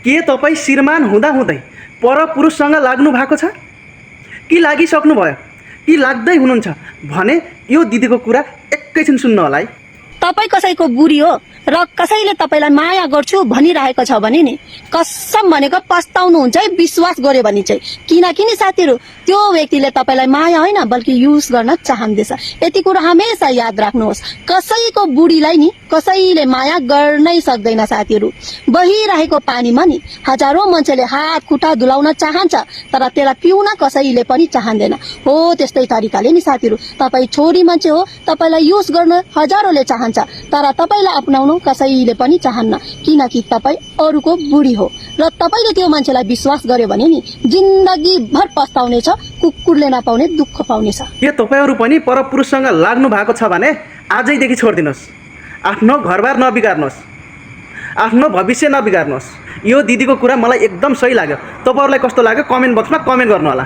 के तपाईँ श्रीमान हुँदाहुँदै परपुरुषसँग लाग्नु भएको छ कि लागिसक्नु भयो कि लाग्दै हुनुहुन्छ भने यो दिदीको कुरा एकैछिन सुन्नु होला है। तपाईँ कसैको बुढी हो र कसैले तपाईँलाई माया गर्छु भनिरहेको छ भने नि कसम भनेको पस्ताउनुहुन्छ है, विश्वास गर्यो भने चाहिँ। किनकि नि साथीहरू, त्यो व्यक्तिले तपाईँलाई माया होइन बल्कि युज गर्न चाहँदैछ। यति कुरा हमेशा याद राख्नुहोस्। कसैको बुढीलाई नि कसैले माया गर्नै सक्दैन साथीहरू। बहिरहेको पानीमा नि हजारौं मान्छेले हात खुट्टा धुलाउन चाहन्छ तर त्यसलाई पिउन कसैले पनि चाहँदैन। हो त्यस्तै तरिकाले नि साथीहरू, तपाईँ छोरी मान्छे हो, तपाईँलाई युज गर्न हजारौंले चाहन्छ तर तपाईँलाई अपनाउनु कसैले पनि चाहन्न, किनकि तपाईँ अरूको बुढी हो र तपाईँले त्यो मान्छेलाई विश्वास गर्यो भने नि जिन्दगी भर पस्ताउनेछ, कुकुरले नपाउने दुःख पाउनेछ। के तपाईँहरू पनि परपुरुषसँग लाग्नु भएको छ भने आजैदेखि छोडिदिनुहोस्। आफ्नो घरबार नबिगार्नुहोस्, आफ्नो भविष्य नबिगार्नुहोस्। यो दिदीको कुरा मलाई एकदम सही लाग्यो। तपाईँहरूलाई कस्तो लाग्यो कमेन्ट बक्समा कमेन्ट गर्नु होला।